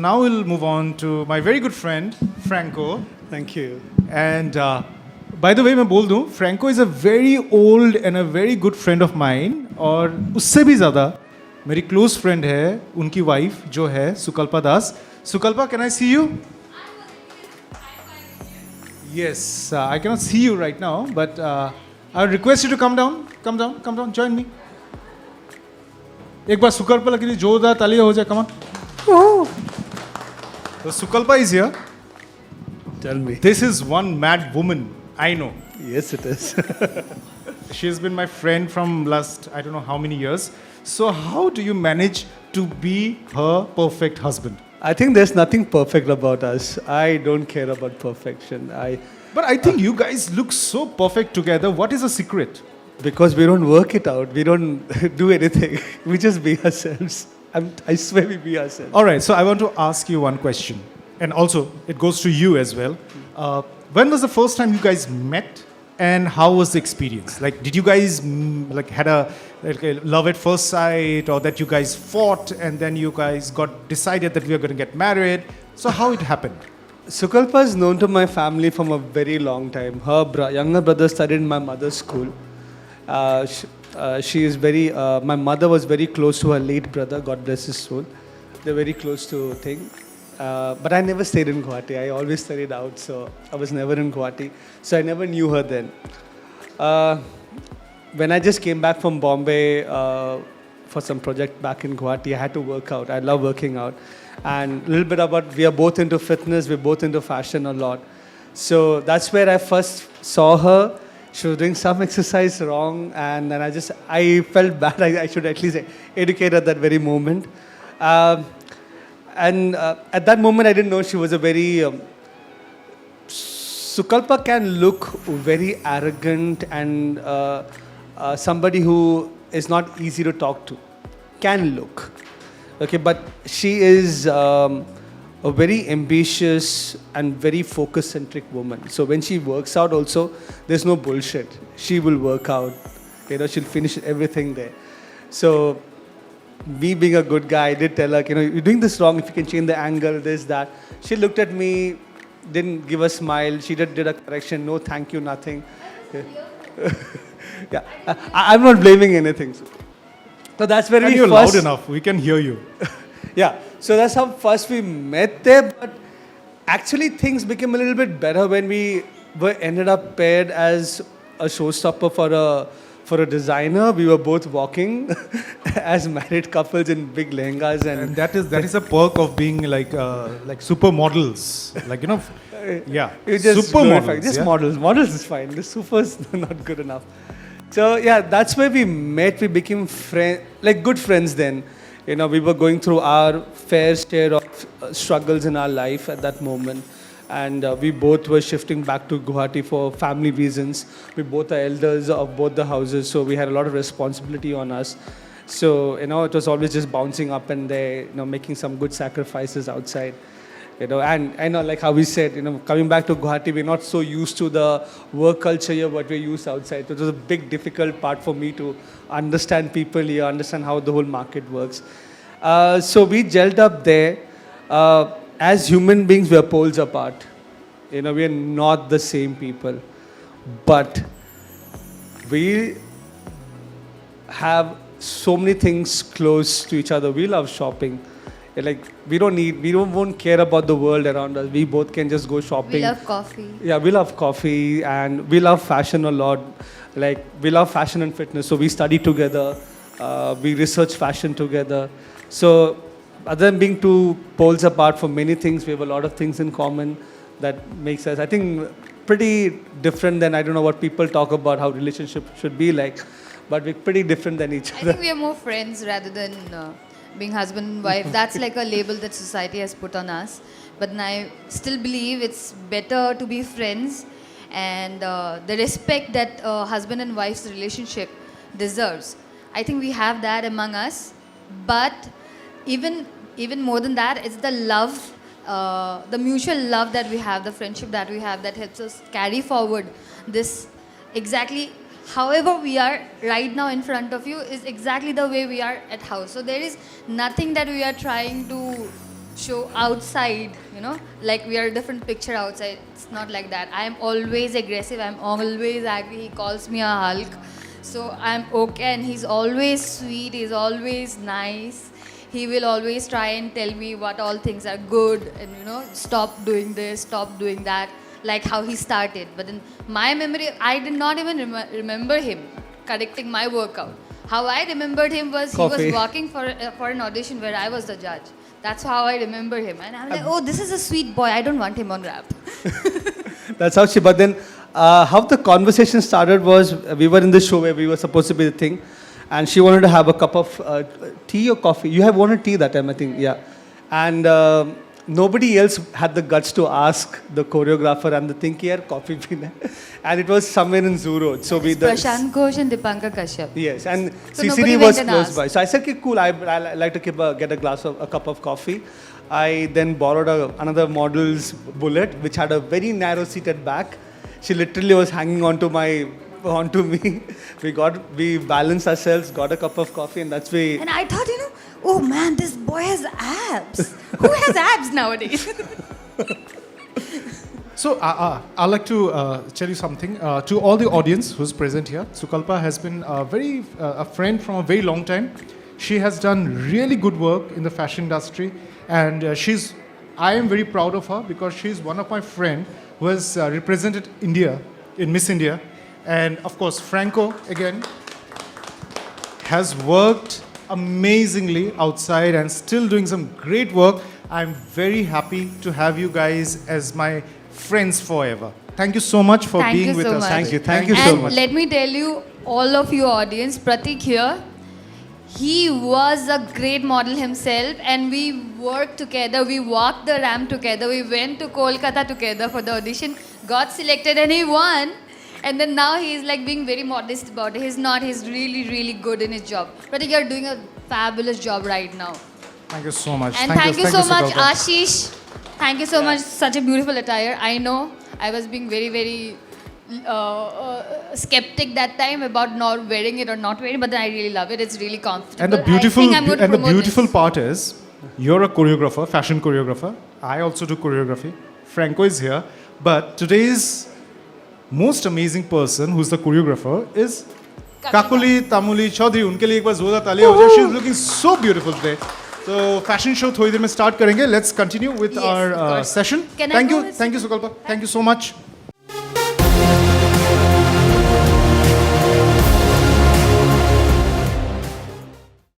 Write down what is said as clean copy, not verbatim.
now we'll move on to my very good friend, Franco. Thank you. And by the way, मैं बोल दूं, Franco is a very old and a very good friend of mine. और उससे भी ज़्यादा मेरी close friend है, उनकी wife जो है सुकल्पा दास. Sukalpa, can I see you? Yes, I cannot see you right now, but I would request you to come down, join me. एक बार सुकल्पा के लिए जोरदार तालियां हो जाए, come on. So Sukalpa is here. Tell me. This is one mad woman, I know. Yes, it is. She has been my friend from last, I don't know how many years. So how do you manage to be her perfect husband? I think there's nothing perfect about us. I don't care about perfection. But I think you guys look so perfect together. What is the secret? Because we don't work it out. We don't do anything. We just be ourselves. I swear we be ourselves. All right, so I want to ask you one question. And also, it goes to you as well. When was the first time you guys met? And how was the experience? Like, did you guys had a love at first sight, or that you guys fought and then you guys got decided that we are going to get married? So how it happened? Sukalpa is known to my family from a very long time. Her younger brother studied in my mother's school. She is very. My mother was very close to her late brother. God bless his soul. They're very close to thing. But I never stayed in Guwahati. I always studied out, so I was never in Guwahati. So I never knew her then. When I just came back from Bombay for some project back in Guwahati, I had to work out. I love working out. And a little bit about, we are both into fitness, we're both into fashion a lot. So that's where I first saw her. She was doing some exercise wrong, and then I felt bad. I should at least educate her at that very moment. And at that moment, I didn't know she was a very... Sukalpa can look very arrogant and somebody who is not easy to talk to. Can look. Okay, but she is a very ambitious and very focus-centric woman. So when she works out also, there's no bullshit. She will work out. She'll finish everything there. So me being a good guy, I did tell her, you're doing this wrong. If you can change the angle, this, that. She looked at me, didn't give a smile. She did a correction. No, thank you, nothing. Yeah, I'm not blaming anything. So that's where you're loud enough. We can hear you. Yeah. So that's how first we met there. But actually things became a little bit better when we ended up paired as a showstopper for a designer. We were both walking as married couples in big lehengas, and that is a perk of being like supermodels. Yeah. Supermodels. Just models. Models is fine. The super's not good enough. So yeah, that's where we met. We became good friends then. We were going through our fair share of struggles in our life at that moment. And we both were shifting back to Guwahati for family reasons. We both are elders of both the houses, so we had a lot of responsibility on us. So, it was always just bouncing up and there, making some good sacrifices outside. And I know, like how we said, coming back to Guwahati, we're not so used to the work culture here, but we're used outside. So it was a big, difficult part for me to understand people here, understand how the whole market works. So we gelled up there. As human beings, we are poles apart. We are not the same people. But we have so many things close to each other. We love shopping. We won't care about the world around us. We both can just go shopping. We love coffee. Yeah, we love coffee, and we love fashion a lot. We love fashion and fitness. So we study together. We research fashion together. So other than being two poles apart for many things, we have a lot of things in common that makes us, I think, pretty different than, I don't know what people talk about how relationship should be like, but we're pretty different than each other. I think we are more friends rather than being husband and wife. That's like a label that society has put on us. But I still believe it's better to be friends, and the respect that husband and wife's relationship deserves. I think we have that among us, but even more than that, it's the love, the mutual love that we have, the friendship that we have that helps us carry forward this exactly. However we are right now in front of you is exactly the way we are at house. So there is nothing that we are trying to show outside, you know, like we are a different picture outside. It's not like that. I'm always aggressive. I'm always angry. He calls me a Hulk. So I'm okay, and he's always sweet. He's always nice. He will always try and tell me what all things are good, and you know, stop doing this, stop doing that, like how he started. But in my memory, I did not even remember him correcting my workout. How I remembered him was Coffee. he was walking for an audition where I was the judge. That's how I remember him. And I'm like, oh, this is a sweet boy. I don't want him on rap. That's how she. But then, how the conversation started was we were in the show where we were supposed to be the thing, and she wanted to have a cup of tea or coffee. You have wanted tea that time, I think. Yeah, and nobody else had the guts to ask the choreographer and the thing here coffee pina, and it was somewhere in Zoo Road. So we Prashant Ghosh and Dipankar Kashyap. Yes, and So CCD nobody was went and close asked. by. So I said, okay, cool, I like to get a cup of coffee. I then borrowed another model's bullet, which had a very narrow seated back. She literally was hanging onto me. We balanced ourselves, got a cup of coffee, and that's way. And I thought, you know, oh man, this boy has abs. Who has abs nowadays? So I'd like to tell you something to all the audience who's present here. Sukalpa has been a friend from a very long time. She has done really good work in the fashion industry, and I am very proud of her because she's one of my friend who has represented India in Miss India, and of course Franco again has worked amazingly outside and still doing some great work. I'm very happy to have you guys as my friends forever. Thank you so much for Thank being you with so us. much. Thank you and so much. let me tell you, all of you audience, Pratik here, he was a great model himself, and we worked together. We walked the ramp together. We went to Kolkata together for the audition, got selected, and he won. And then now he's like being very modest about it. He's not. He's really, really good in his job. Pratik, you're doing a fabulous job right now. Thank you so much. And thank you so much, Sukalpa. Ashish. Thank you so much. Such a beautiful attire. I know I was being very, very skeptic that time about not wearing it or not wearing it, but then I really love it. It's really comfortable. And the beautiful part is, you're a choreographer, fashion choreographer. I also do choreography. Franco is here, but today's most amazing person, who's the choreographer, is Kakuli Tamuli Chaudhary. उनके लिए एक बार जोरदार तालियां हो जाए. She's looking so beautiful today. So fashion show थोड़ी देर में start करेंगे. Let's continue with Yes, of our course. session. Can I Thank go you, with- thank you Sukalpa. Thank you so much.